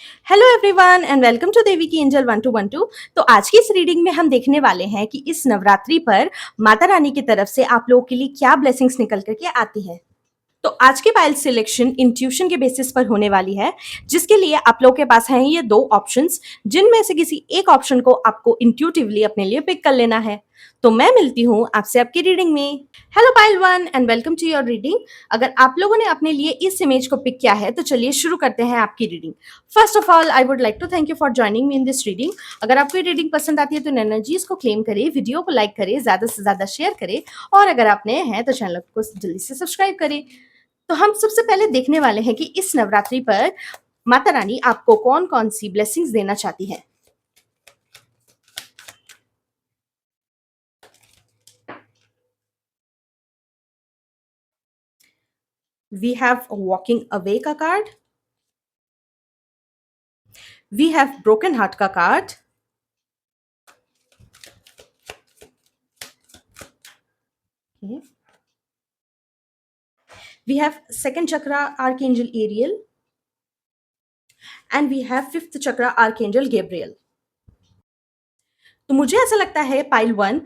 Hello everyone and welcome to Devi की angel 1212। तो आज की इस रीडिंग में हम देखने वाले हैं कि इस नवरात्रि पर माता रानी की तरफ से आप लोगों के लिए क्या ब्लेसिंग्स निकल करके आती है। तो आज की पायल सिलेक्शन इंट्यूशन के बेसिस पर होने वाली है, जिसके लिए आप लोगों के पास हैं ये दो ऑप्शंस, जिनमें से किसी एक ऑप्शन को आपको इंट्यूटिवली अपने लिए पिक कर लेना है। तो मैं मिलती हूँ आपसे आपकी रीडिंग में। Hello pile one and welcome to your reading. अगर आप लोगों ने अपने लिए इस इमेज को पिक किया है तो चलिए शुरू करते हैं आपकी reading. First of all I would like to thank you for joining me in this reading. अगर आपको ये रीडिंग पसंद आती है तो इन एनर्जीज को क्लेम करें, वीडियो को लाइक करें, ज्यादा से ज्यादा शेयर करें, और अगर आप नए हैं तो चैनल को जल्दी से सब्सक्राइब करें। तो हम सबसे पहले देखने वाले हैं कि इस नवरात्रि पर माता रानी आपको कौन कौन सी ब्लेसिंग्स देना चाहती है। वी हैव वॉकिंग अवे का card, we have broken heart का card, we have second chakra archangel Ariel, and we have fifth chakra archangel Gabriel. तो मुझे ऐसा लगता है पाइल वन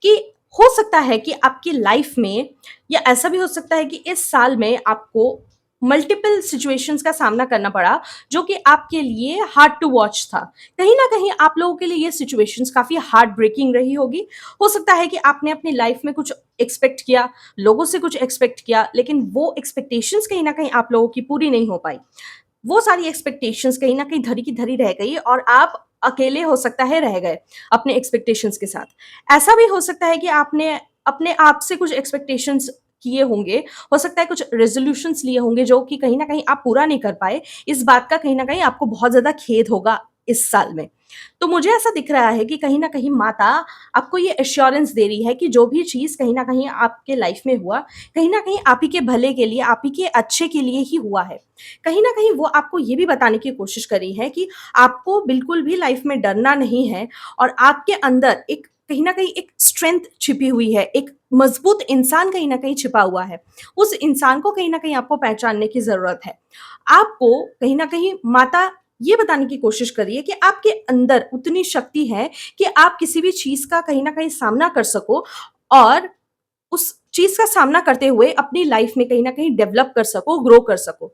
कि हो सकता है कि आपकी लाइफ में, या ऐसा भी हो सकता है कि इस साल में आपको मल्टीपल सिचुएशंस का सामना करना पड़ा जो कि आपके लिए हार्ड टू वॉच था। कहीं ना कहीं आप लोगों के लिए ये सिचुएशंस काफी हार्ट ब्रेकिंग रही होगी। हो सकता है कि आपने अपनी लाइफ में कुछ एक्सपेक्ट किया, लोगों से कुछ एक्सपेक्ट किया, लेकिन वो एक्सपेक्टेशंस कहीं ना कहीं आप लोगों की पूरी नहीं हो पाई। वो सारी एक्सपेक्टेशंस कहीं ना कहीं धरी की धरी रह गई और आप अकेले हो सकता है रह गए अपने एक्सपेक्टेशंस के साथ। ऐसा भी हो सकता है कि आपने अपने आप से कुछ एक्सपेक्टेशंस किए होंगे, हो सकता है कुछ रेजोल्यूशंस लिए होंगे जो कि कहीं ना कहीं आप पूरा नहीं कर पाए। इस बात का कहीं ना कहीं आपको बहुत ज्यादा खेद होगा इस साल में। तो मुझे ऐसा दिख रहा है कि कहीं ना कहीं माता आपको ये एश्योरेंस दे रही है कि जो भी चीज कहीं ना कहीं आपके लाइफ में हुआ, कहीं ना कहीं आप ही के भले के लिए, आप ही के अच्छे के लिए ही हुआ है। कहीं ना कहीं वो आपको ये भी बताने की कोशिश कर रही है कि आपको बिल्कुल भी लाइफ में डरना नहीं है, और आपके अंदर एक कहीं ना कहीं एक स्ट्रेंथ छिपी हुई है, एक मजबूत इंसान कहीं ना कहीं छिपा हुआ है। उस इंसान को कहीं ना कहीं आपको पहचानने की जरूरत है। आपको कहीं ना कहीं माता ये बताने की कोशिश कर रही है कि आपके अंदर उतनी शक्ति है कि आप किसी भी चीज का कहीं ना कहीं सामना कर सको, और उस चीज का सामना करते हुए अपनी लाइफ में कहीं ना कहीं डेवलप कर सको, ग्रो कर सको।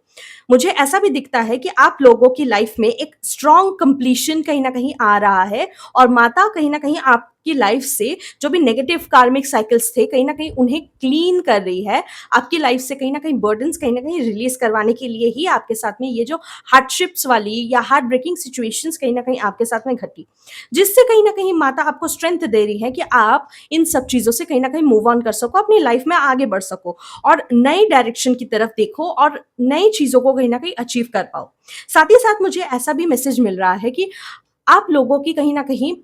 मुझे ऐसा भी दिखता है कि आप लोगों की लाइफ में एक स्ट्रॉन्ग कंप्लीशन कहीं ना कहीं आ रहा है, और माता कहीं ना कहीं आपकी लाइफ से जो भी नेगेटिव कार्मिक साइकिल्स थे कहीं ना कहीं उन्हें क्लीन कर रही है। आपकी लाइफ से कहीं ना कहीं रिलीज करवाने के लिए ही आपके साथ में ये जो हार्डशिप्स वाली या हार्ट ब्रेकिंग सिचुएशंस कहीं ना कहीं आपके साथ में घटी, जिससे कहीं ना कहीं माता आपको स्ट्रेंथ दे रही है कि आप इन सब चीजों से कहीं ना कहीं मूव ऑन कर सको, अपनी लाइफ में आगे बढ़ सको, और नई डायरेक्शन की तरफ देखो, और नई चीजों को कहीं ना कहीं अचीव कर पाओ। साथ ही साथ मुझे ऐसा भी मैसेज मिल रहा है कि आप लोगों की कहीं ना कहीं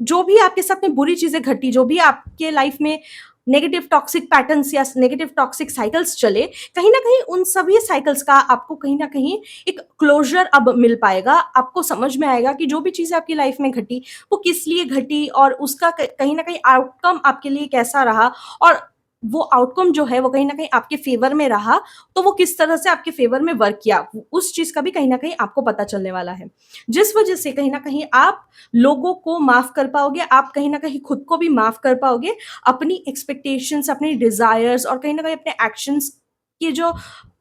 जो भी आपके साथ में बुरी चीजें घटी, जो भी आपके लाइफ में नेगेटिव टॉक्सिक पैटर्न्स या नेगेटिव टॉक्सिक साइकिल्स चले, कहीं ना कहीं उन सभी साइकिल्स का आपको कहीं ना कहीं एक क्लोजर अब मिल पाएगा। आपको समझ में आएगा कि जो भी चीजें आपकी लाइफ में घटी वो किस लिए घटी, और उसका कहीं ना कहीं आउटकम आपके लिए कैसा रहा, और वो आउटकम जो है वो कहीं ना कहीं आपके फेवर में रहा, तो वो किस तरह से आपके फेवर में वर्क किया, उस चीज का भी कहीं ना कहीं आपको पता चलने वाला है। जिस वजह से कहीं ना कहीं आप लोगों को माफ कर पाओगे, आप कहीं ना कहीं खुद को भी माफ कर पाओगे। अपनी एक्सपेक्टेशंस, अपनी डिजायर्स, और कहीं ना कहीं अपने एक्शंस के जो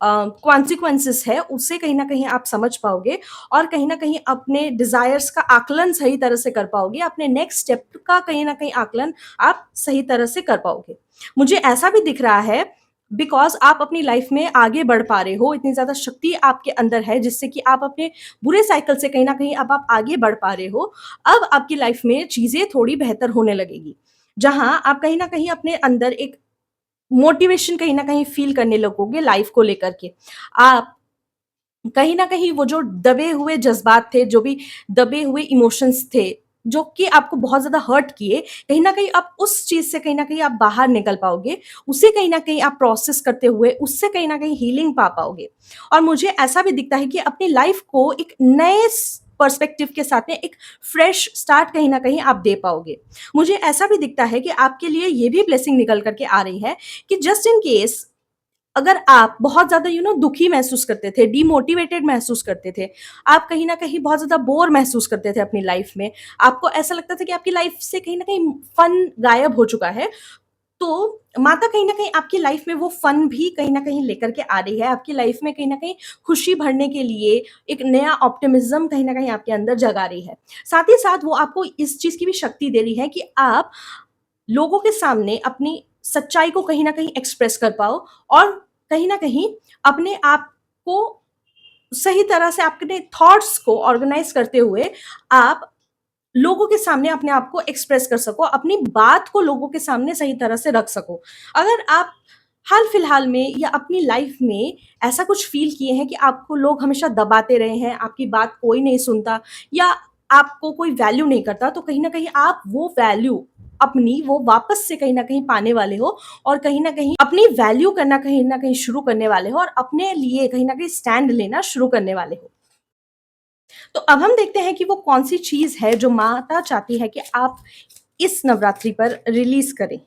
कॉन्सिक्वेंसेस है उससे कहीं ना कहीं आप समझ पाओगे, और कहीं ना कहीं अपने डिजायर्स का आकलन सही तरह से कर पाओगे। अपने नेक्स्ट स्टेप का कहीं ना कहीं आकलन आप सही तरह से कर पाओगे। मुझे ऐसा भी दिख रहा है बिकॉज आप अपनी लाइफ में आगे बढ़ पा रहे हो, इतनी ज्यादा शक्ति आपके अंदर है जिससे कि आप अपने बुरे साइकिल से कहीं ना कहीं अब आप आगे बढ़ पा रहे हो। अब आपकी लाइफ में चीजें थोड़ी बेहतर होने लगेगी, जहां आप कहीं ना कहीं अपने अंदर एक मोटिवेशन कहीं ना कहीं फील करने लगोगे लाइफ को लेकर के। आप कहीं न कहीं वो जो दबे हुए जज़्बात थे, जो भी दबे हुए इमोशंस थे, जो कि आपको बहुत ज़्यादा हर्ट किए, कहीं न कहीं आप उस चीज़ से कहीं न कहीं आप बाहर निकल पाओगे। उसे कहीं न कहीं आप प्रोसेस करते हुए उससे कहीं न कहीं हीलिंग पा पाओगे। और मुझे ऐसा भी दिखता है कि अपनी लाइफ़ को एक नए पर्सपेक्टिव के साथ में एक फ्रेश स्टार्ट कहीं न कहीं आप दे पाओगे। मुझे ऐसा भी दिखता है कि आपके लिए ये भी ब्लेसिंग निकल कर के आ रही है कि जस्ट इन केस अगर आप बहुत ज़्यादा दुखी महसूस करते थे, डिमोटिवेटेड महसूस करते थे, आप कहीं न कहीं बहुत ज़्यादा बोर महसूस करते थे अपनी लाइफ़ में, आपको ऐसा लगता था कि आपकी लाइफ़ से कहीं न कहीं फन गायब हो चुका है, तो माता कहीं न कहीं आपकी लाइफ़ में वो फन भी कहीं न कहीं लेकर के आ रही है, आपकी लाइफ़ में कहीं न कहीं खुशी भरने के लिए एक नया ऑप्टिमिज़्म कहीं न कहीं आपके अंदर जगा रही है। साथ ही साथ वो आपको इस चीज़ की भी शक्ति दे रही है कि आप लोगों के सामने अपनी सच्चाई को कहीं न कहीं एक्सप्रेस कर पाओ और कहीं न कहीं अपने आप को सही तरह से अपने थॉट्स को ऑर्गेनाइज़ करते हुए आप लोगों के सामने अपने आप को एक्सप्रेस कर सको, अपनी बात को लोगों के सामने सही तरह से रख सको। अगर आप हाल-फिलहाल में या अपनी लाइफ़ में ऐसा कुछ फ़ील किए हैं कि आपको लोग हमेशा दबाते रहे हैं, आपकी बात कोई नहीं सुनता या आपको कोई वैल्यू नहीं करता, तो कहीं न कहीं आप वो वैल्यू अपनी वो वापस से कहीं न कहीं पाने वाले हो और कहीं न कहीं अपनी वैल्यू करना कहीं न कहीं शुरू करने वाले हो और अपने लिए कहीं न कहीं स्टैंड लेना शुरू करने वाले हो। तो अब हम देखते हैं कि वो कौन-सी चीज़ है जो माता चाहती है कि आप इस नवरात्रि पर रिलीज़ करें।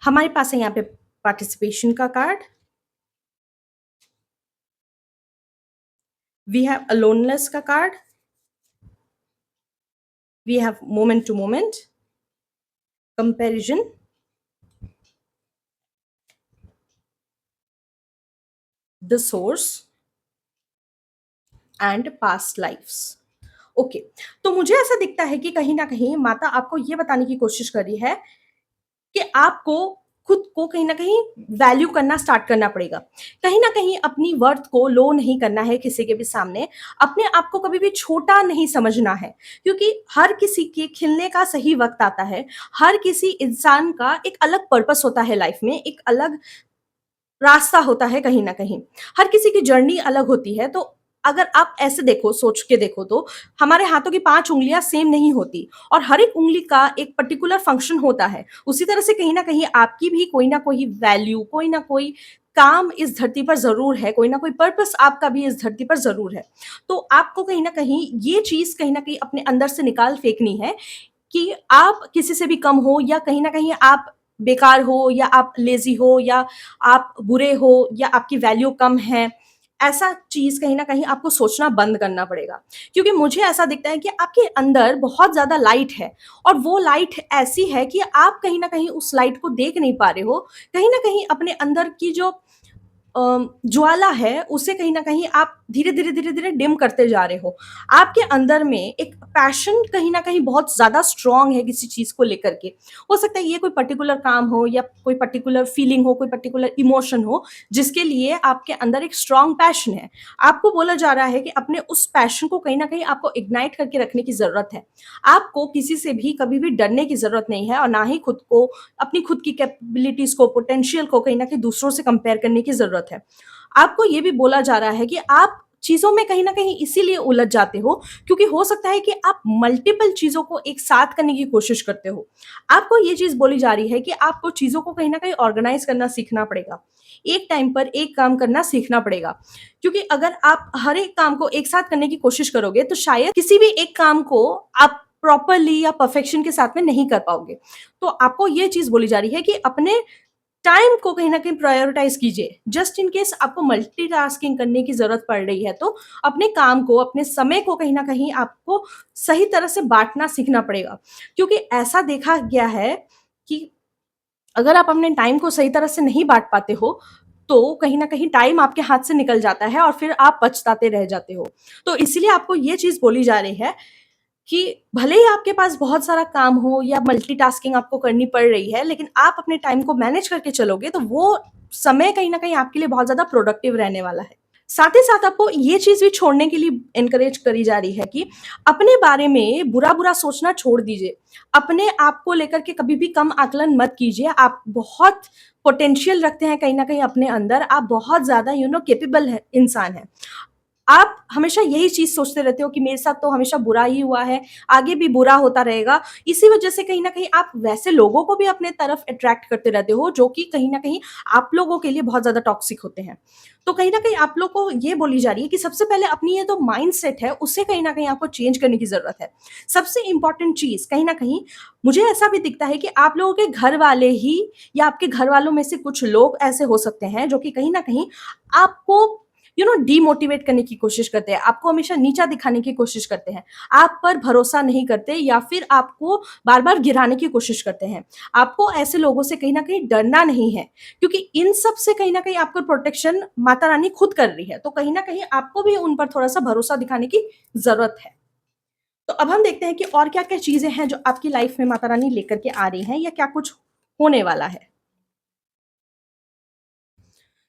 हमारे पास है यहाँ पे पार्टिसिपेशन का कार्ड, वी हैव अलोननेस का card, we have moment to moment, comparison, the source and past lives. Okay, तो मुझे ऐसा दिखता है कि कहीं न कहीं माता आपको ये बताने की कोशिश कर रही है कि आपको खुद को कहीं न कहीं वैल्यू करना स्टार्ट करना पड़ेगा। कहीं न कहीं अपनी वर्थ को लो नहीं करना है किसी के भी सामने, अपने आप को कभी भी छोटा नहीं समझना है, क्योंकि हर किसी के खिलने का सही वक़्त आता है। हर किसी इंसान का एक अलग पर्पस होता है लाइफ़ में, एक अलग रास्ता होता है कहीं न कहीं। हर किसी की जर्नी अलग होती है, तो अगर आप ऐसे देखो, सोच के देखो तो हमारे हाथों की 5 उँगलियाँ सेम नहीं होती और हर एक उँगली का एक पर्टिकुलर फंक्शन होता है। उसी तरह से कहीं न कहीं आपकी भी कोई न कोई वैल्यू, कोई न कोई काम इस धरती पर ज़रूर है, कोई न कोई पर्पस आपका भी इस धरती पर ज़रूर है। तो आपको कहीं न कहीं ये चीज़ कहीं न कहीं अपने अंदर से निकाल फेंकनी है कि आप किसी से भी कम हो या कहीं न कहीं आप बेकार हो या आप लेज़ी हो या आप बुरे हो या आपकी वैल्यू कम है, ऐसा चीज़ कहीं न कहीं आपको सोचना बंद करना पड़ेगा। क्योंकि मुझे ऐसा दिखता है कि आपके अंदर बहुत ज़्यादा लाइट है और वो लाइट ऐसी है कि आप कहीं न कहीं उस लाइट को देख नहीं पा रहे हो। कहीं न कहीं अपने अंदर की जो ज्वाला है, उसे कहीं न कहीं आप धीरे-धीरे, धीरे-धीरे डिम करते जा रहे हो। आपके अंदर में एक पैशन कहीं न कहीं बहुत ज़्यादा स्ट्रॉन्ग है किसी चीज़ को लेकर के। हो सकता है ये कोई पर्टिकुलर काम हो या कोई पर्टिकुलर फीलिंग हो, कोई पर्टिकुलर इमोशन हो, जिसके लिए आपके अंदर एक स्ट्रॉन्ग पैशन है। आपको बोला जा रहा है कि अपने उस पैशन को कहीं न कहीं आपको इग्नाइट करके रखने की ज़रूरत है। आपको किसी से भी कभी भी डरने की ज़रूरत नहीं है और ना ही खुद को अपनी खुद की कैपेबिलिटीज़ को, पोटेंशियल को कहीं न कहीं दूसरों से कंपेयर करने की ज़रूरत है। आपको ये भी बोला जा रहा है कि आप चीज़ों में कहीं न कहीं इसीलिए उलझ जाते हो, क्योंकि हो सकता है कि आप मल्टीपल चीज़ों को एक साथ करने की कोशिश करते हो। आपको ये चीज़ बोली जा रही है कि आपको चीज़ों को कहीं न कहीं ऑर्गनाइज़ करना सीखना पड़ेगा। एक टाइम पर एक काम करना सीखना पड़ेगा, क्योंकि अगर आप हर एक काम को एक साथ करने की कोशिश करोगे, तो शायद किसी भी एक काम को आप प्रॉपरली या परफेक्शन के साथ में नहीं कर पाओगे। तो आपको ये चीज़ बोली जा रही है कि अपने टाइम को कहीं न कहीं प्रायोरिटाइज़ कीजिए। जस्ट इन केस आपको मल्टीटास्किंग करने की ज़रूरत पड़ रही है, तो अपने काम को, अपने समय को कहीं न कहीं आपको सही तरह से बाँटना सीखना पड़ेगा। क्योंकि ऐसा देखा गया है कि अगर आप अपने टाइम को सही तरह से नहीं बाँट पाते हो, तो कहीं न कहीं टाइम आपके हाथ से निकल जाता है और फिर आप पछताते रह जाते हो। तो इसीलिए आपको ये चीज़ बोली जा रही है कि भले ही आपके पास बहुत सारा काम हो या मल्टीटास्किंग आपको करनी पड़ रही है, लेकिन आप अपने टाइम को मैनेज करके चलोगे, तो वो समय कहीं न कहीं आपके लिए बहुत ज़्यादा प्रोडक्टिव रहने वाला है। साथ ही साथ आपको ये चीज़ भी छोड़ने के लिए एनकरेज करी जा रही है कि अपने बारे में बुरा-बुरा सोचना छोड़ दीजिए। अपने आप को लेकर के कभी भी कम आकलन मत कीजिए। आप बहुत पोटेंशियल रखते हैं कहीं न कहीं अपने अंदर, आप बहुत ज़्यादा कैपेबल है इंसान हैं। आप हमेशा यही चीज़ सोचते रहते हो कि मेरे साथ तो हमेशा बुरा ही हुआ है, आगे भी बुरा होता रहेगा। इसी वजह से कहीं न कहीं आप वैसे लोगों को भी अपने तरफ अट्रैक्ट करते रहते हो, जो कि कहीं न कहीं आप लोगों के लिए बहुत ज़्यादा टॉक्सिक होते हैं। तो कहीं न कहीं आप लोग को ये बोली जा रही है कि सबसे पहले अपनी ये जो माइंडसेट है, उसे कहीं न कहीं आपको चेंज करने की ज़रूरत है। सबसे इम्पोर्टेंट चीज़ कहीं न कहीं मुझे ऐसा भी दिखता है कि आप लोगों के घर वाले ही या आपके घर वालों में से कुछ लोग ऐसे हो सकते हैं, जो कि कहीं न कहीं आपको डीमोटिवेट करने की कोशिश करते हैं, आपको हमेशा नीचा दिखाने की कोशिश करते हैं, आप पर भरोसा नहीं करते या फिर आपको बार-बार गिराने की कोशिश करते हैं। आपको ऐसे लोगों से कहीं न कहीं डरना नहीं है, क्योंकि इन सब से कहीं न कहीं आपको प्रोटेक्शन माता रानी खुद कर रही है, तो कहीं न कहीं आपको भी उन पर थोड़ा-सा भरोसा दिखाने की ज़रूरत है। तो अब हम देखते हैं कि और क्या-क्या चीज़ें हैं जो आपकी लाइफ में माता रानी लेकर के आ रही हैं या क्या कुछ होने वाला है।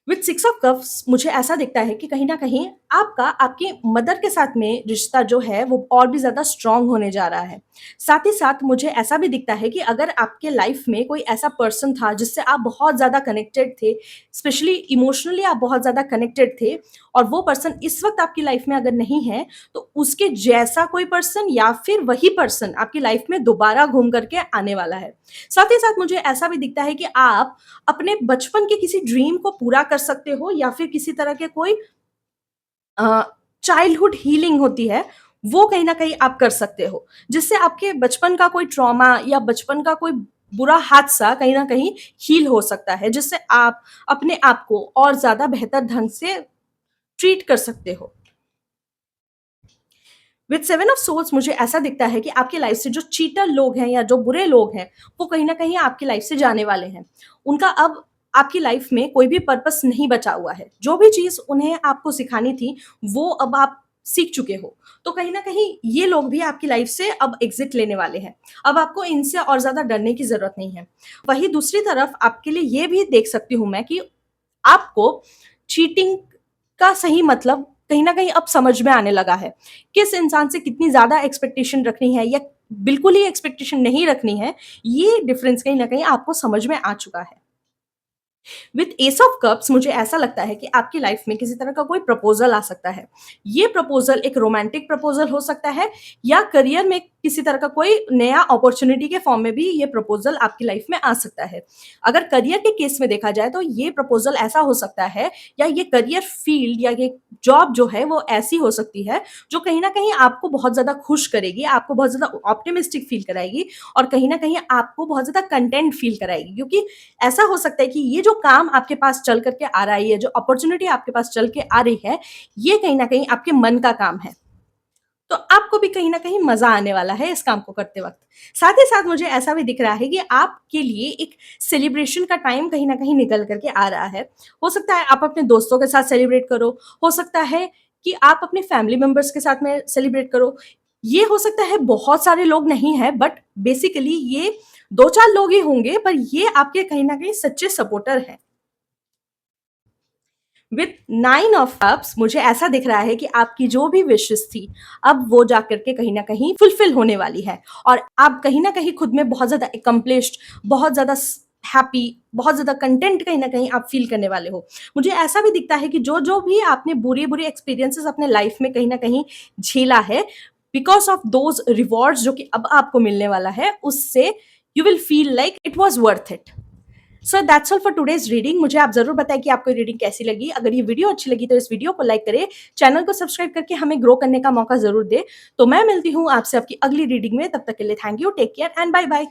विथ सिक्स ऑफ कप्स मुझे ऐसा दिखता है कि कहीं न कहीं आपका आपकी मदर के साथ में रिश्ता जो है वो और भी ज़्यादा स्ट्रॉन्ग होने जा रहा है। साथ ही साथ मुझे ऐसा भी दिखता है कि अगर आपके लाइफ में कोई ऐसा पर्सन था जिससे आप बहुत ज़्यादा कनेक्टेड थे, स्पेशली इमोशनली आप बहुत ज़्यादा कनेक्टेड थे और वो पर्सन इस वक़्त आपकी लाइफ में अगर नहीं है, तो उसके जैसा कोई पर्सन या फिर वही पर्सन आपकी लाइफ में दोबारा घूम कर के आने वाला है। साथ ही साथ मुझे ऐसा भी दिखता है कि आप अपने बचपन के किसी ड्रीम को पूरा कर सकते हो या फिर किसी तरह के कोई अ, चाइल्डहुड हीलिंग होती है, वो कहीं न कहीं आप कर सकते हो। जिससे आपके बचपन का कोई ट्रॉमा या बचपन का कोई बुरा हादसा कहीं न कहीं हील हो सकता है, जिससे आप अपने आप को और ज़्यादा बेहतर ढंग से ट्रीट कर सकते हो। विथ सेवन ऑफ सोल्स मुझे ऐसा दिखता है कि आपकी लाइफ से जो चीटर लोग हैं या जो बुरे लोग हैं, वो कहीं न कहीं आपकी लाइफ से जाने वाले हैं। उनका अब आपकी लाइफ में कोई भी पर्पस नहीं बचा हुआ है। जो भी चीज़ उन्हें आपको सिखानी थी, वो अब आप सीख चुके हो। तो कहीं न कहीं ये लोग भी आपकी लाइफ से अब एग्ज़िट लेने वाले हैं। अब आपको इनसे और ज़्यादा डरने की ज़रूरत नहीं है। वहीं दूसरी तरफ आपके लिए ये भी देख सकती हूँ मैं कि आपको चीटिंग का सही मतलब कहीं न कहीं अब समझ में आने लगा है। किस इंसान से कितनी ज़्यादा एक्सपेक्टेशन रखनी है या बिल्कुल ही एक्सपेक्टेशन नहीं रखनी है, ये डिफरेंस कहीं न कहीं आपको समझ में आ चुका है। विथ एस ऑफ कप्स मुझे ऐसा लगता है कि आपकी लाइफ में किसी तरह का कोई प्रपोज़ल आ सकता है। ये प्रपोज़ल एक रोमांटिक प्रपोज़ल हो सकता है या करियर में किसी तरह का कोई नया अपॉर्च्युनिटी के फॉर्म में भी ये प्रपोज़ल आपकी लाइफ में आ सकता है। अगर करियर के केस में देखा जाए तो ये प्रपोज़ल ऐसा हो सकता है या ये करियर फील्ड या ये जॉब जो है वो ऐसी हो सकती है जो कहीं न कहीं आपको बहुत ज़्यादा खुश करेगी, आपको बहुत ज़्यादा ऑप्टिमिस्टिक फ़ील कराएगी और कहीं न कहीं आपको बहुत ज़्यादा कंटेंट फ़ील कराएगी, क्योंकि ऐसा हो सकता है कि ये जो काम आपके पास चल करके आ रहा है, ये जो अपॉर्च्युनिटी आपके पास चल के आ रही है, ये कहीं न कहीं आपके मन का काम है। तो आपको भी कहीं न कहीं मज़ा आने वाला है इस काम को करते वक़्त। साथ ही साथ मुझे ऐसा भी दिख रहा है कि आपके लिए एक सेलिब्रेशन का टाइम कहीं न कहीं निकल कर के आ रहा है। हो सकता है आप अपने दोस्तों के साथ सेलिब्रेट करो, हो सकता है कि आप अपने फैमिली मेंबर्स के साथ में सेलिब्रेट करो। ये हो सकता है बहुत सारे लोग नहीं हैं, बट बेसिकली ये 2-4 लोग ही होंगे, पर ये आपके कहीं न कहीं सच्चे सपोर्टर हैं। विथ 9 ऑफ कप्स मुझे ऐसा दिख रहा है कि आपकी जो भी विशेज़ थी, अब वो जाकर के कहीं न कहीं फुलफ़िल होने वाली है और आप कहीं न कहीं खुद में बहुत ज़्यादा एक्कम्प्लिश्ड, बहुत ज़्यादा हैप्पी, बहुत ज़्यादा कंटेंट कहीं न कहीं आप फ़ील करने वाले हो। मुझे ऐसा भी दिखता है कि जो-जो भी आपने बुरे-बुरे एक्सपीरियंसेस अपने लाइफ़ में कहीं न कहीं झेला है, बिकॉज़ ऑफ दोज़ रिवॉर्ड्स जो कि अब आपको मिलने वाला है, उससे you will feel like it was worth it. So that's all for today's reading. मुझे आप ज़रूर बताएँ कि आपको ये रीडिंग कैसी लगी। अगर ये वीडियो अच्छी लगी तो इस वीडियो को लाइक करें, चैनल को सब्सक्राइब करके हमें ग्रो करने का मौका ज़रूर दें। तो मैं मिलती हूँ आपसे आपकी अगली रीडिंग में, तब तक के लिए thank you, take care and bye bye.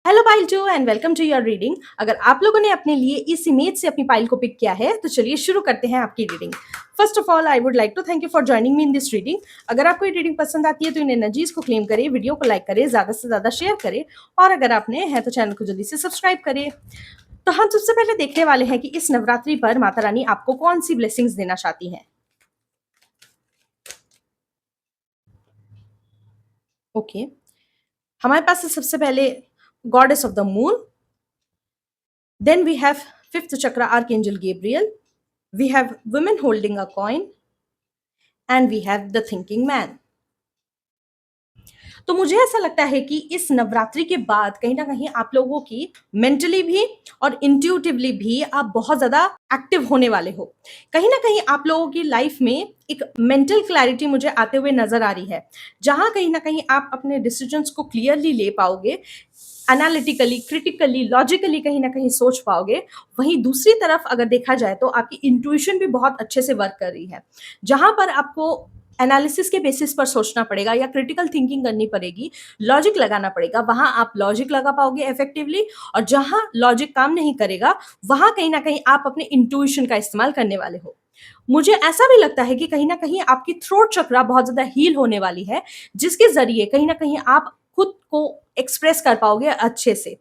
Hello pile 2 and welcome to your reading. अगर आप लोगों ने अपने लिए इस इमेज से अपनी पाइल को पिक किया है, तो चलिए शुरू करते हैं आपकी reading. First of all I would like to thank you for joining me in this reading. अगर आपको ये रीडिंग पसंद आती है तो इन एनर्जीज को क्लेम करें, वीडियो को लाइक करें, ज़्यादा से ज़्यादा शेयर करें और अगर आप नए हैं तो चैनल को जल्दी से सब्सक्राइब करें। तो हम सबसे पहले देखने वाले हैं कि इस नवरात्रि पर माता रानी आपको कौन-सी ब्लेसिंग्स देना चाहती हैं। ओके, हमारे पास है सबसे पहले goddess of the moon, then we have fifth chakra archangel Gabriel, we have women holding a coin, and we have the thinking man. तो मुझे ऐसा लगता है कि इस नवरात्रि के बाद कहीं न कहीं आप लोगों की मेंटली भी और इंट्यूटिवली भी आप बहुत ज़्यादा एक्टिव होने वाले हो। कहीं न कहीं आप लोगों की लाइफ में एक मेंटल क्लैरिटी मुझे आते हुए नज़र आ रही है, जहाँ कहीं न कहीं आप अपने डिसीजंस को क्लियरली ले पाओगे, एनालिटिकली, क्रिटिकली, लॉजिकली कहीं न कहीं सोच पाओगे। वहीं दूसरी तरफ अगर देखा जाए तो आपकी इंट्यूशन भी बहुत अच्छे से वर्क कर रही है। जहाँ पर आपको एनालिसिस के बेसिस पर सोचना पड़ेगा या क्रिटिकल थिंकिंग करनी पड़ेगी, लॉजिक लगाना पड़ेगा, वहाँ आप लॉजिक लगा पाओगे इफेक्टिवली। और जहाँ लॉजिक काम नहीं करेगा, वहाँ कहीं न कहीं आप अपने इंट्यूशन का इस्तेमाल करने वाले हो। मुझे ऐसा भी लगता है कि कहीं न कहीं आपकी थ्रोट चक्रा बहुत ज़्यादा हील होने वाली है, जिसके ज़रिए कहीं न कहीं आप खुद को एक्सप्रेस कर पाओगे अच्छे से।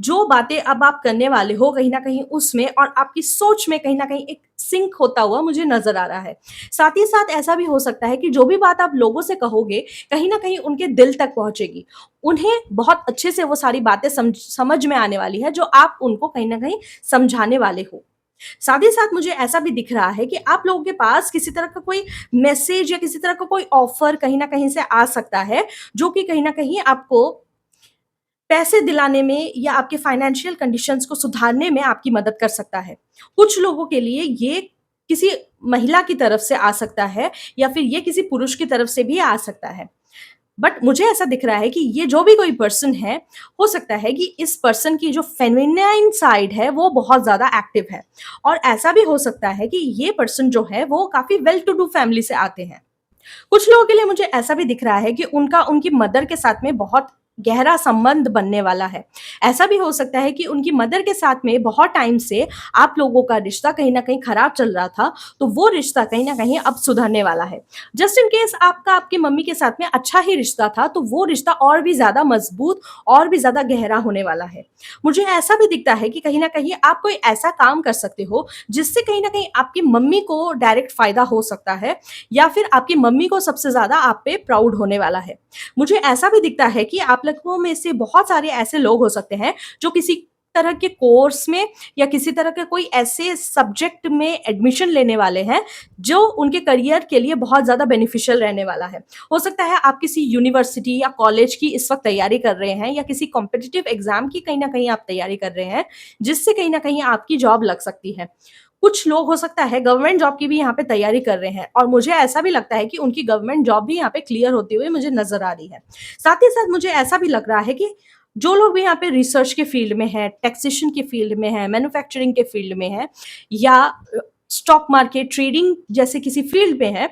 जो बातें अब आप करने वाले हो कहीं न कहीं उसमें और आपकी सोच में कहीं न कहीं एक सिंक होता हुआ मुझे नज़र आ रहा है। साथ ही साथ ऐसा भी हो सकता है कि जो भी बात आप लोगों से कहोगे, कहीं न कहीं उनके दिल तक पहुँचेगी। उन्हें बहुत अच्छे से वो सारी बातें समझ में आने वाली है, जो आप उनको कहीं न कहीं समझाने वाले हो। साथ ही साथ मुझे ऐसा भी दिख रहा है कि आप लोगों के पास किसी तरह का कोई मैसेज या किसी तरह का कोई ऑफर कहीं न कहीं से आ सकता है, जो कि कहीं न कहीं आपको पैसे दिलाने में या आपके फाइनेंशियल कंडीशंस को सुधारने में आपकी मदद कर सकता है। कुछ लोगों के लिए ये किसी महिला की तरफ से आ सकता है या फिर ये किसी पुरुष की तरफ से भी आ सकता है। बट मुझे ऐसा दिख रहा है कि ये जो भी कोई पर्सन है, हो सकता है कि इस पर्सन की जो फेमिनाइन साइड है, वो बहुत ज़्यादा एक्टिव है। और ऐसा भी हो सकता है कि ये पर्सन जो है, वो काफ़ी वेल टू डू फैमिली से आते हैं। कुछ लोगों के लिए मुझे ऐसा भी दिख रहा है कि उनका उनकी मदर के साथ में बहुत गहरा संबंध बनने वाला है। ऐसा भी हो सकता है कि उनकी मदर के साथ में बहुत टाइम से आप लोगों का रिश्ता कहीं न कहीं खराब चल रहा था, तो वो रिश्ता कहीं न कहीं अब सुधरने वाला है। जस्ट इन केस आपका आपकी मम्मी के साथ में अच्छा ही रिश्ता था, तो वो रिश्ता और भी ज़्यादा मज़बूत और भी ज़्यादा गहरा होने वाला है। मुझे ऐसा भी दिखता है कि कहीं न कहीं आप कोई ऐसा काम कर सकते हो, जिससे कहीं न कहीं आपकी मम्मी को डायरेक्ट फ़ायदा हो सकता है या फिर आपकी मम्मी को सबसे ज़्यादा आप पे प्राउड होने वाला है। मुझे ऐसा भी दिखता है कि आप लोगों में से बहुत सारे ऐसे लोग हो सकते हैं, जो किसी तरह के कोर्स में या किसी तरह के कोई ऐसे सब्जेक्ट में एडमिशन लेने वाले हैं, जो उनके करियर के लिए बहुत ज़्यादा बेनिफिशियल रहने वाला है। हो सकता है आप किसी यूनिवर्सिटी या कॉलेज की इस वक़्त तैयारी कर रहे हैं या किसी कॉम्पिटिटिव एग्ज़ाम की कहीं न कहीं आप तैयारी कर रहे हैं, जिससे कहीं न कहीं आपकी जॉब लग सकती है। कुछ लोग हो सकता है गवर्नमेंट जॉब की भी यहाँ पे तैयारी कर रहे हैं और मुझे ऐसा भी लगता है कि उनकी गवर्नमेंट जॉब भी यहाँ पे क्लियर होती हुई मुझे नज़र आ रही है। साथ ही साथ मुझे ऐसा भी लग रहा है कि जो लोग भी यहाँ पे रिसर्च के फील्ड में हैं, टैक्सेशन के फील्ड में हैं, मैन्युफैक्चरिंग के फील्ड में हैं या स्टॉक मार्केट ट्रेडिंग जैसे किसी फील्ड में हैं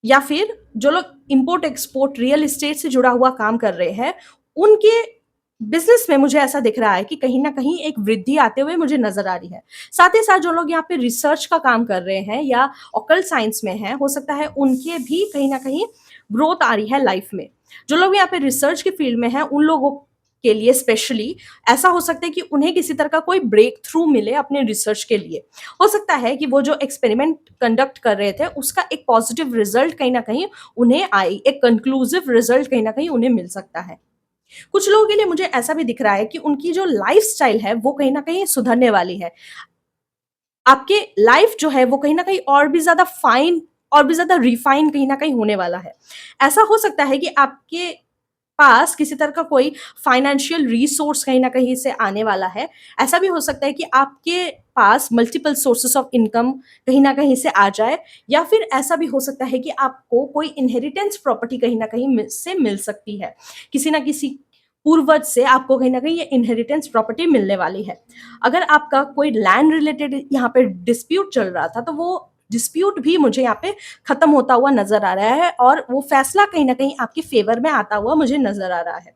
या फिर जो लोग इम्पोर्ट एक्सपोर्ट रियल एस्टेट से जुड़ा हुआ काम कर रहे हैं, उनके बिज़नेस में मुझे ऐसा दिख रहा है कि कहीं न कहीं एक वृद्धि आते हुए मुझे नज़र आ रही है। साथ ही साथ जो लोग यहाँ पे रिसर्च का काम कर रहे हैं या ऑकल्ट साइंस में हैं, हो सकता है उनके भी कहीं न कहीं ग्रोथ आ रही है लाइफ़ में। जो लोग यहाँ पे रिसर्च के फील्ड में हैं, उन लोगों के लिए स्पेशली ऐसा हो सकता है कि उन्हें किसी तरह का कोई ब्रेक थ्रू मिले अपने रिसर्च के लिए। हो सकता है कि वो जो एक्सपेरिमेंट कंडक्ट कर रहे थे, उसका एक पॉजिटिव रिज़ल्ट कहीं न कहीं उन्हें एक कंक्लूसिव रिज़ल्ट कहीं न कहीं उन्हें मिल सकता है। कुछ लोगों के लिए मुझे ऐसा भी दिख रहा है कि उनकी जो लाइफ़स्टाइल है, वो कहीं न कहीं सुधरने वाली है। आपके लाइफ़ जो है, वो कहीं न कहीं और भी ज़्यादा फ़ाइन और भी ज़्यादा रिफ़ाइन कहीं न कहीं होने वाला है। ऐसा हो सकता है कि आपके पास किसी तरह का कोई फाइनेंशियल रिसोर्स कहीं न कहीं से आने वाला है। ऐसा भी हो सकता है कि आपके पास मल्टीपल सोर्सेज़ ऑफ इनकम कहीं न कहीं से आ जाए या फिर ऐसा भी हो सकता है कि आपको कोई इनहेरिटेंस प्रॉपर्टी कहीं न कहीं मिल सकती है। किसी न किसी पूर्वज से आपको कहीं न कहीं ये इनहेरिटेंस प्रॉपर्टी मिलने वाली है। अगर आपका कोई लैंड रिलेटेड यहाँ पे डिस्प्यूट चल रहा था, तो वो डिस्प्यूट भी मुझे यहाँ पे खत्म होता हुआ नज़र आ रहा है और वो फैसला कहीं न कहीं आपके फ़ेवर में आता हुआ मुझे नज़र आ रहा है।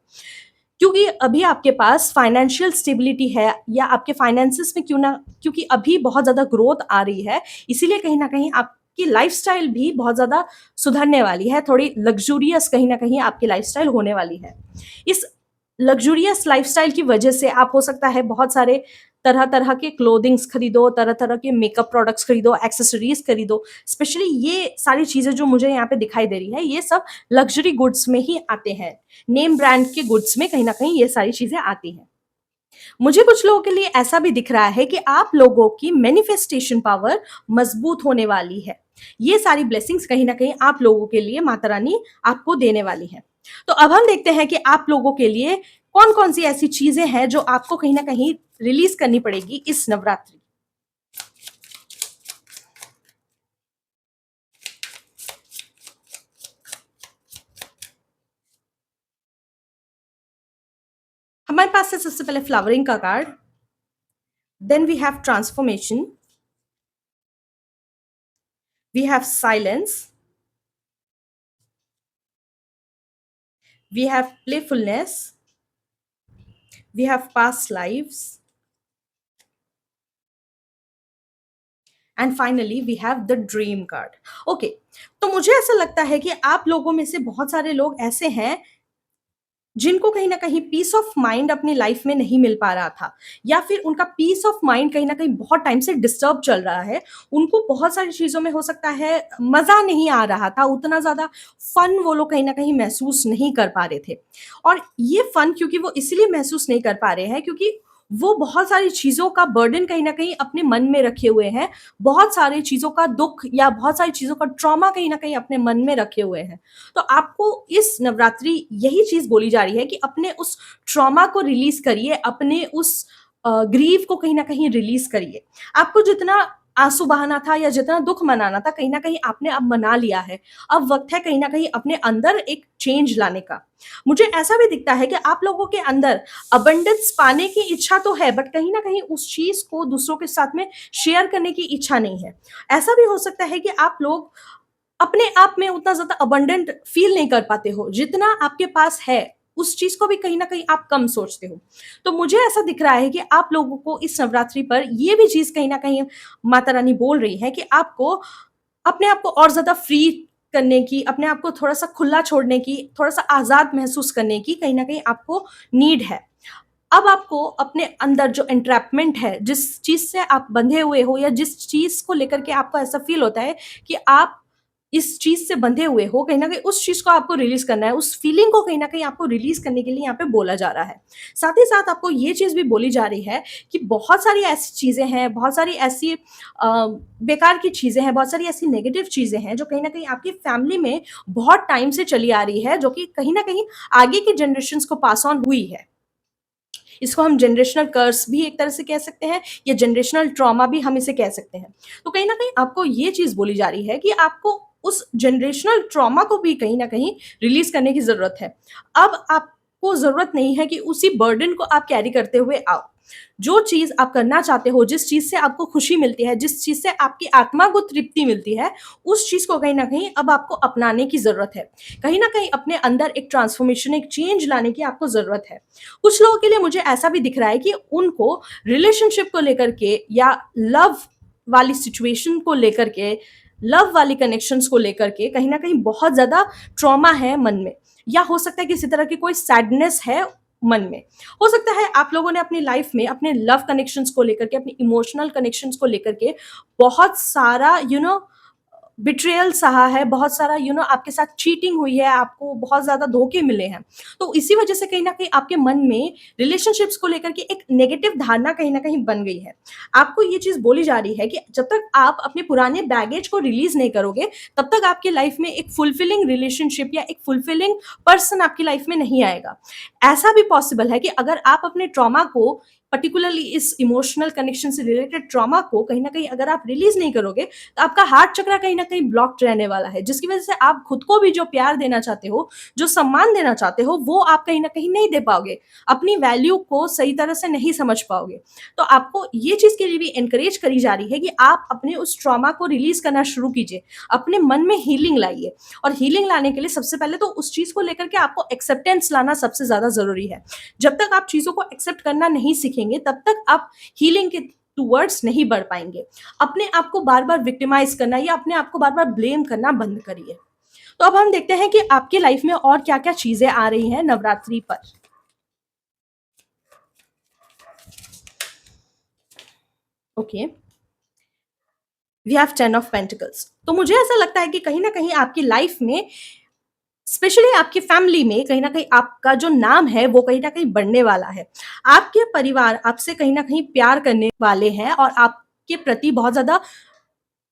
क्योंकि अभी आपके पास फाइनेंशियल स्टेबिलिटी है या आपके फाइनेंसेस में क्योंकि अभी बहुत ज़्यादा ग्रोथ आ रही है, इसीलिए कहीं न कहीं आपकी लाइफ़स्टाइल भी बहुत ज़्यादा सुधरने वाली है, थोड़ी लग्ज़ूरियस कहीं न कहीं आपकी लाइफ़स्टाइल होने वाली है। इस लग्ज़ूरियस लाइफ़स्टाइल की वजह से आप हो सकता है बहुत सारे तरह-तरह के क्लोथिंग्स खरीदो, तरह-तरह के मेकअप प्रोडक्ट्स खरीदो, एक्सेसरीज़ खरीदो। स्पेशली ये सारी चीज़ें जो मुझे यहाँ पे दिखाई दे रही है, ये सब लग्ज़री गुड्स में ही आते हैं। नेम ब्रांड के गुड्स में कहीं न कहीं ये सारी चीज़ें आती हैं। मुझे कुछ लोगों के लिए ऐसा भी दिख रहा है कि आप लोगों की मैनिफेस्टेशन पावर मज़बूत होने वाली है। ये सारी ब्लेसिंग्स कहीं न कहीं आप लोगों के लिए माता रानी आपको देने वाली हैं। तो अब हम देखते हैं कि आप लोगों के लिए कौन-कौन सी ऐसी चीज़ें हैं जो आपको कहीं न कहीं रिलीज़ करनी पड़ेगी इस नवरात्रि। हमारे पास है सबसे पहले फ्लावरिंग का card, then we have transformation, we have silence, we have playfulness, we have past lives and finally we have the dream card. Okay, तो मुझे ऐसा लगता है कि आप लोगों में से बहुत सारे लोग ऐसे हैं जिनको कहीं न कहीं पीस ऑफ माइंड अपनी लाइफ में नहीं मिल पा रहा था, या फिर उनका पीस ऑफ माइंड कहीं न कहीं बहुत टाइम से डिस्टर्ब चल रहा है। उनको बहुत सारी चीज़ों में हो सकता है मज़ा नहीं आ रहा था, उतना ज़्यादा फन वो लोग कहीं न कहीं महसूस नहीं कर पा रहे थे। और ये फन क्योंकि वो इसलिए महसूस नहीं कर पा रहे हैं क्योंकि वो बहुत सारी चीज़ों का बर्डन कहीं न कहीं अपने मन में रखे हुए हैं। बहुत सारी चीज़ों का दुःख या बहुत सारी चीज़ों का ट्रॉमा कहीं न कहीं अपने मन में रखे हुए हैं। तो आपको इस नवरात्रि यही चीज़ बोली जा रही है कि अपने उस ट्रॉमा को रिलीज़ करिए, अपने उस ग्रीव को कहीं न कहीं रिलीज़ करिए। आपको जितना आँसू बहाना था या जितना दुःख मनाना था, कहीं न कहीं आपने अब मना लिया है। अब वक़्त है कहीं न कहीं अपने अंदर एक चेंज लाने का। मुझे ऐसा भी दिखता है कि आप लोगों के अंदर अबंडेंस पाने की इच्छा तो है, बट कहीं न कहीं उस चीज़ को दूसरों के साथ में शेयर करने की इच्छा नहीं है। ऐसा भी हो सकता है कि आप लोग अपने आप में उतना ज़्यादा अबंडेंट फ़ील नहीं कर पाते हो, जितना आपके पास है, उस चीज़ को भी कहीं न कहीं आप कम सोचते हो। तो मुझे ऐसा दिख रहा है कि आप लोगों को इस नवरात्रि पर ये भी चीज़ कहीं न कहीं माता रानी बोल रही है कि आपको अपने आप को और ज़्यादा फ्री करने की, अपने आप को थोड़ा-सा खुला छोड़ने की, थोड़ा-सा आज़ाद महसूस करने की कहीं न कहीं आपको नीड है। अब आपको अपने अंदर जो एन्ट्रैपमेंट है, जिस चीज़ से आप बंधे हुए हो या जिस चीज़ को लेकर के आपको ऐसा फ़ील होता है कि आप इस चीज़ से बंधे हुए हो, कहीं न कहीं उस चीज़ को आपको रिलीज़ करना है, उस फ़ीलिंग को कहीं न कहीं आपको रिलीज़ करने के लिए यहाँ पे बोला जा रहा है। साथ ही साथ आपको ये चीज़ भी बोली जा रही है कि बहुत सारी ऐसी चीज़ें हैं, बहुत सारी ऐसी बेकार की चीज़ें हैं, बहुत सारी ऐसी नेगेटिव चीज़ें हैं, जो कहीं न कहीं आपकी फ़ैमिली में बहुत टाइम से चली आ रही है, जो कि कहीं न कहीं आगे की जनरेशन्स को पास ऑन हुई है। इसको हम जनरेशनल कर्स भी एक तरह से कह सकते हैं या जनरेशनल ट्रॉमा भी हम इसे कह सकते हैं। तो कहीं न कहीं आपको ये चीज़ बोली जा रही है कि आपको उस जनरेशनल ट्रॉमा को भी कहीं न कहीं रिलीज़ करने की ज़रूरत है। अब आपको ज़रूरत नहीं है कि उसी बर्डन को आप कैरी करते हुए आओ। जो चीज़ आप करना चाहते हो, जिस चीज़ से आपको खुशी मिलती है, जिस चीज़ से आपकी आत्मा को तृप्ति मिलती है, उस चीज़ को कहीं न कहीं अब आपको अपनाने की ज़रूरत है। कहीं न कहीं अपने अंदर एक ट्रांसफ़ॉर्मेशन, एक चेंज लाने की आपको ज़रूरत है। कुछ लोगों के लिए मुझे ऐसा भी दिख रहा है कि उनको रिलेशनशिप को लेकर के या लव वाली सिचुएशन को लेकर के, लव वाली कनेक्शंस को लेकर के कहीं न कहीं बहुत ज़्यादा ट्रॉमा है मन में, या हो सकता है किसी तरह की कोई सैडनेस है मन में। हो सकता है आप लोगों ने अपनी लाइफ में अपने लव कनेक्शंस को लेकर के, अपने इमोशनल कनेक्शंस को लेकर के बहुत सारा बिट्रेयल सहा है, बहुत सारा आपके साथ चीटिंग हुई है, आपको बहुत ज़्यादा धोखे मिले हैं। तो इसी वजह से कहीं न कहीं आपके मन में रिलेशनशिप्स को लेकर के एक नेगेटिव धारणा कहीं न कहीं बन गई है। आपको ये चीज़ बोली जा रही है कि जब तक आप अपने पुराने बैगेज को रिलीज़ नहीं करोगे, तब तक आपकी लाइफ में एक फुलफिलिंग रिलेशनशिप या एक फुलफिलिंग पर्सन आपकी लाइफ में नहीं आएगा। ऐसा भी पॉसिबल है कि अगर आप अपने ट्रॉमा को, पर्टिकुलरली इस इमोशनल कनेक्शन से रिलेटेड ट्रॉमा को कहीं न कहीं अगर आप रिलीज़ नहीं करोगे, तो आपका हार्ट चक्र कहीं न कहीं ब्लॉक्ड रहने वाला है, जिसकी वज़ह से आप खुद को भी जो प्यार देना चाहते हो, जो सम्मान देना चाहते हो, वो आप कहीं न कहीं नहीं दे पाओगे। अपनी वैल्यू को सही तरह से नहीं समझ पाओगे। तो आपको ये चीज़ के लिए भी एनकरेज करी जा रही है कि आप अपने उस ट्रॉमा को रिलीज़ करना शुरू कीजिए। अपने मन में हीलिंग लाइए, और हीलिंग लाने के लिए सबसे पहले तो उस चीज़ को लेकर के आपको एक्सेप्टेंस लाना सबसे ज़्यादा ज़रूरी है। जब तक आप चीज़ों को एक्सेप्ट करना नहीं सीखेंगे, तब तक आप हीलिंग के टुवर्ड्स नहीं बढ़ पाएँगे। अपने आप को बार-बार विक्टिमाइज़ करना या अपने आप को बार-बार ब्लेम करना बंद करिए। तो अब हम देखते हैं कि आपकी लाइफ में और क्या-क्या चीज़ें आ रही हैं नवरात्रि पर। Okay, we have 10 of pentacles. तो मुझे ऐसा लगता है कि कहीं न कहीं आपकी लाइफ में, स्पेशली आपकी फैमिली में, कहीं न कहीं आपका जो नाम है वो कहीं न कहीं बढ़ने वाला है। आपके परिवार आपसे कहीं न कहीं प्यार करने वाले हैं और आपके प्रति बहुत ज़्यादा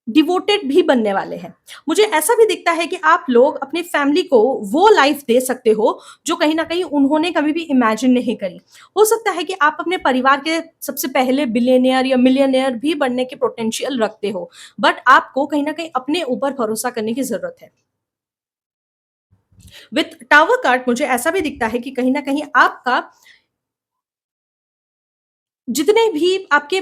डिवोटेड भी बनने वाले हैं। मुझे ऐसा भी दिखता है कि आप लोग अपनी फैमिली को वो लाइफ दे सकते हो जो कहीं न कहीं उन्होंने कभी भी इमेजिन नहीं करी। हो सकता है कि आप अपने परिवार के सबसे पहले बिलियनियर या मिलियनियर भी बनने के पोटेंशियल रखते हो, बट आपको कहीं न कहीं अपने ऊपर भरोसा करने की ज़रूरत है। विथ टावर कार्ड मुझे ऐसा भी दिखता है कि कहीं न कहीं आपका जितने भी आपके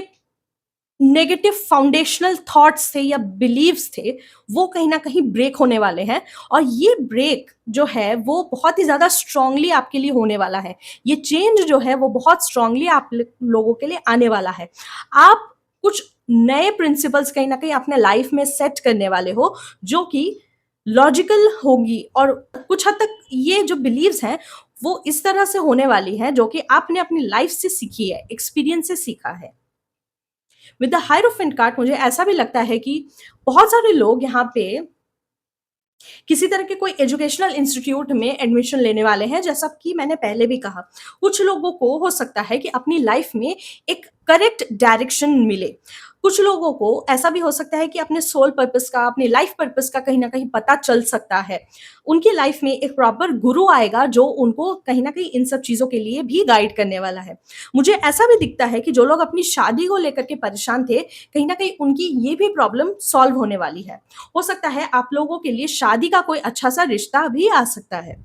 नेगेटिव फाउंडेशनल थॉट्स थे या बिलीव्स थे, वो कहीं न कहीं ब्रेक होने वाले हैं और ये ब्रेक जो है, वो बहुत ही ज़्यादा स्ट्रांगली आपके लिए होने वाला है। ये चेंज जो है, वो बहुत स्ट्रांगली आप लोगों के लिए आने वाला है। आप कुछ नए प्रिंसिपल्स कहीं न कहीं अपने लाइफ में सेट करने वाले हो, जो कि लॉजिकल होंगी और कुछ हद तक ये जो बिलीव्स हैं, वो इस तरह से होने वाली हैं, जो कि आपने अपनी लाइफ से सीखी है, एक्सपीरियंस से सीखा है। विद द हायरोफेंट कार्ड मुझे ऐसा भी लगता है कि बहुत सारे लोग यहाँ पे किसी तरह के कोई एजुकेशनल इंस्टीट्यूट में एडमिशन लेने वाले हैं, जैसा कि मैंने पहले भी कहा। कुछ लोगों को हो सकता है कि अपनी लाइफ में एक करेक्ट डायरेक्शन मिले। कुछ लोगों को ऐसा भी हो सकता है कि अपने सोल पर्पस का, अपनी लाइफ पर्पस का कहीं न कहीं पता चल सकता है। उनकी लाइफ में एक प्रॉपर गुरु आएगा जो उनको कहीं न कहीं इन सब चीज़ों के लिए भी गाइड करने वाला है। मुझे ऐसा भी दिखता है कि जो लोग अपनी शादी को लेकर के परेशान थे, कहीं न कहीं उनकी ये भी प्रॉब्लम सॉल्व होने वाली है। हो सकता है आप लोगों के लिए शादी का कोई अच्छा-सा रिश्ता भी आ सकता है।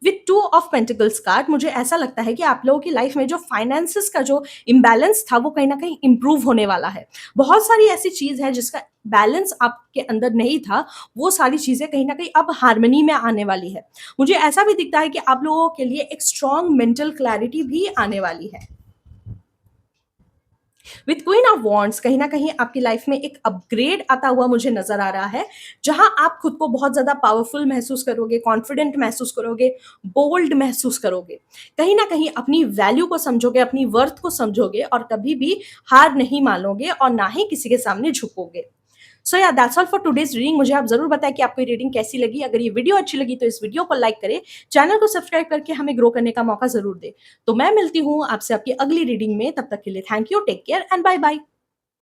With two of pentacles card मुझे ऐसा लगता है कि आप लोगों की लाइफ में जो फाइनेंसेस का जो इम्बैलेंस था वो कहीं न कहीं इम्प्रूव होने वाला है। बहुत सारी ऐसी चीज़ है जिसका बैलेंस आपके अंदर नहीं था, वो सारी चीज़ें कहीं न कहीं अब हार्मनी में आने वाली है। मुझे ऐसा भी दिखता है कि आप लोगों के लिए एक स्ट्रॉन्ग मेंटल क्लैरिटी भी आने वाली है। विथ क्वीन ऑफ वॉन्ड्स कहीं न कहीं आपकी लाइफ में एक अपग्रेड आता हुआ मुझे नज़र आ रहा है, जहाँ आप खुद को बहुत ज़्यादा पावरफुल महसूस करोगे, कॉन्फिडेंट महसूस करोगे, बोल्ड महसूस करोगे। कहीं न कहीं अपनी वैल्यू को समझोगे, अपनी वर्थ को समझोगे और कभी भी हार नहीं मानोगे और ना ही किसी के सामने झुकोगे। सो या that's all for today's reading. मुझे आप ज़रूर बताएँ कि आपको ये रीडिंग कैसी लगी? अगर ये वीडियो अच्छी लगी तो इस वीडियो को लाइक करें, चैनल को सब्सक्राइब करके हमें ग्रो करने का मौका ज़रूर दें। तो मैं मिलती हूँ आपसे आपकी अगली रीडिंग में, तब तक के लिए thank you, take care and bye bye.